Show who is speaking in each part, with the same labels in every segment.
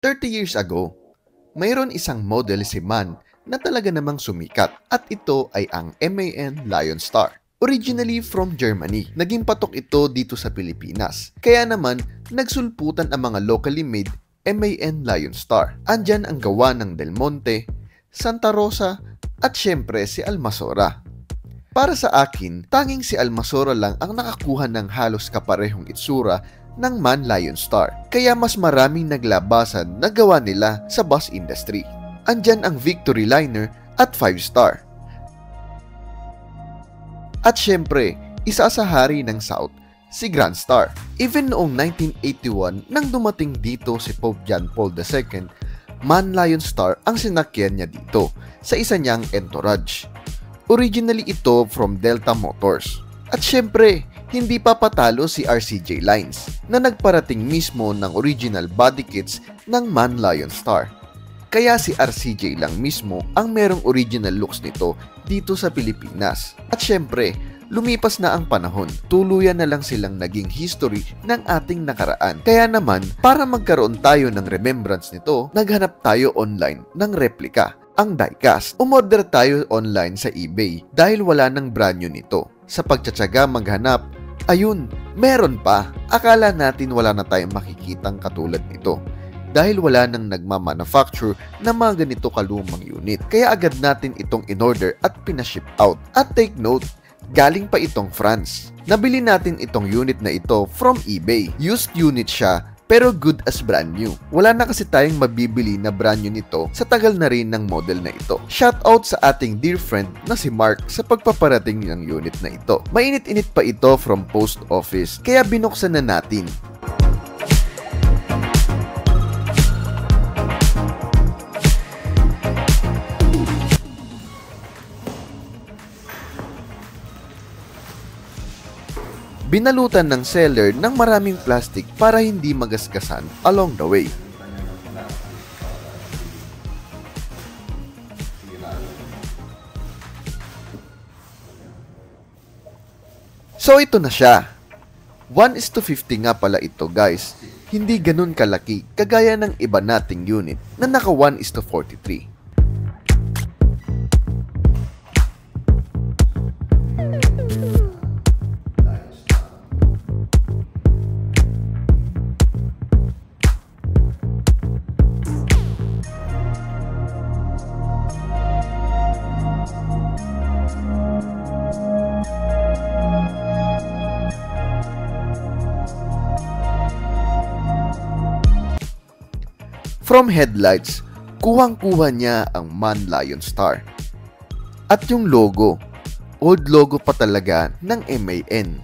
Speaker 1: 30 years ago, mayroon isang model si MAN na talaga namang sumikat at ito ay ang MAN Lion Star. Originally from Germany, naging patok ito dito sa Pilipinas. Kaya naman, nagsulputan ang mga locally made MAN Lion Star. Andyan ang gawa ng Del Monte, Santa Rosa at syempre si Almasora. Para sa akin, tanging si Almasora lang ang nakakuha ng halos kaparehong itsura ng MAN Lion Star. Kaya mas maraming naglabasan na gawa nila sa bus industry. Andyan ang Victory Liner at 5-star. At syempre, isa sa hari ng South, si Grand Star. Even noong 1981 nang dumating dito si Pope John Paul II, MAN Lion Star ang sinakyan niya dito sa isa niyang entourage. Originally ito from Delta Motors. At syempre, hindi pa patalo si RCJ Lines na nagparating mismo ng original body kits ng MAN Lion Star. Kaya si RCJ lang mismo ang merong original looks nito dito sa Pilipinas. At syempre, lumipas na ang panahon, tuluyan na lang silang naging history ng ating nakaraan. Kaya naman, para magkaroon tayo ng remembrance nito, naghanap tayo online ng replika, ang diecast. Umorder tayo online sa eBay dahil wala ng brand new nito. Sa pagtsatsaga maghanap, ayun, meron pa. Akala natin wala na tayong makikitang katulad nito dahil wala nang nagmamanufacture na mga ganito kalumang unit. Kaya agad natin itong in-order at pinaship out. At take note, galing pa itong France. Nabili natin itong unit na ito from eBay. Used unit siya pero good as brand new. Wala na kasi tayong mabibili na brand new nito sa tagal na rin ng model na ito. Shoutout sa ating dear friend na si Mark sa pagpaparating ng unit na ito. Mainit-init pa ito from post office kaya binuksan na natin. Binalutan ng seller ng maraming plastic para hindi magasgasan along the way. So ito na siya. 1:50 nga pala ito guys. Hindi ganun kalaki kagaya ng iba nating unit na naka 1:43. From headlights, kuhang-kuha niya ang MAN Lion Star. At yung logo, old logo pa talaga ng MAN.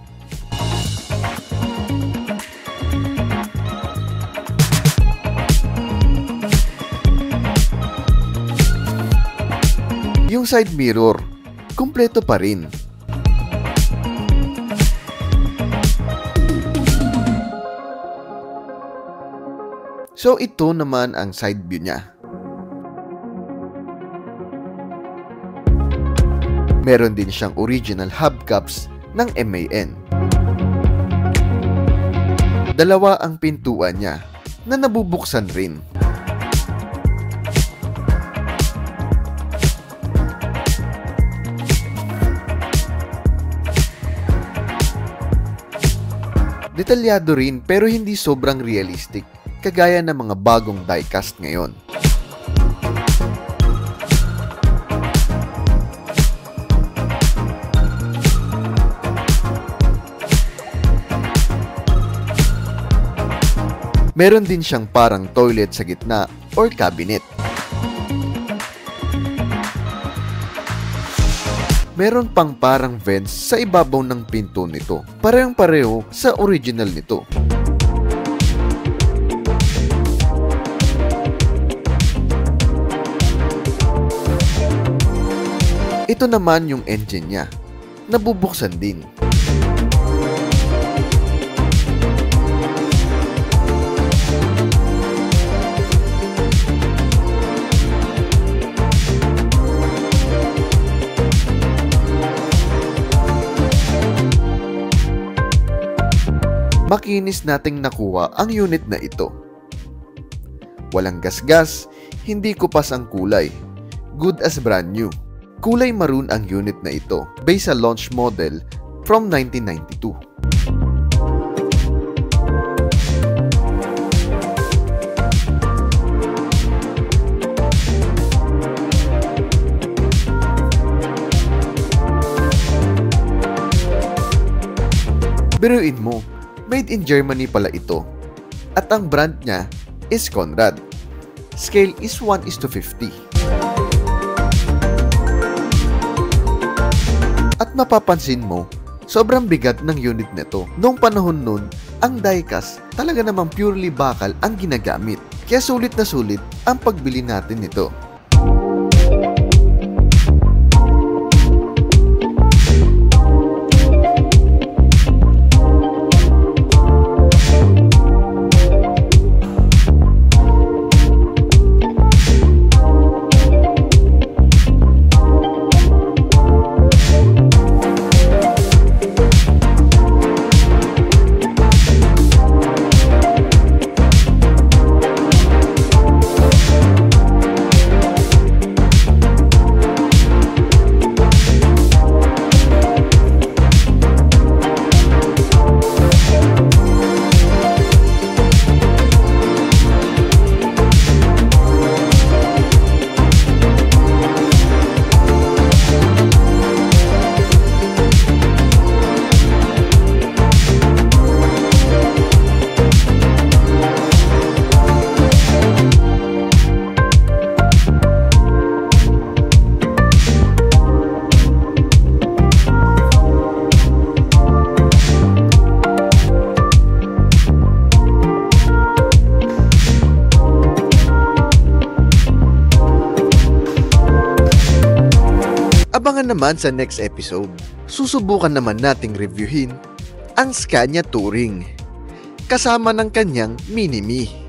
Speaker 1: Yung side mirror, kumpleto pa rin. So ito naman ang side view niya. Meron din siyang original hubcaps ng MAN. Dalawa ang pintuan niya na nabubuksan rin. Detalyado rin pero hindi sobrang realistic kagaya ng mga bagong diecast ngayon. Meron din siyang parang toilet sa gitna or cabinet. Meron pang parang vents sa ibabaw ng pinto nito. Parehong-pareho sa original nito. Ito naman yung engine niya. Nabubuksan din. Makinis nating nakuha ang unit na ito. Walang gasgas, hindi kupas ang kulay. Good as brand new. Kulay maroon ang unit na ito based sa launch model from 1992. Biruin mo, made in Germany pala ito. At ang brand niya is Conrad. Scale is 1:50. At mapapansin mo, sobrang bigat ng unit nito. Noong panahon nun, ang diecast talaga namang purely bakal ang ginagamit. Kaya sulit na sulit ang pagbili natin nito. Abangan naman sa next episode. Susubukan naman nating reviewin ang Scania Touring kasama ng kanyang Mini-Me.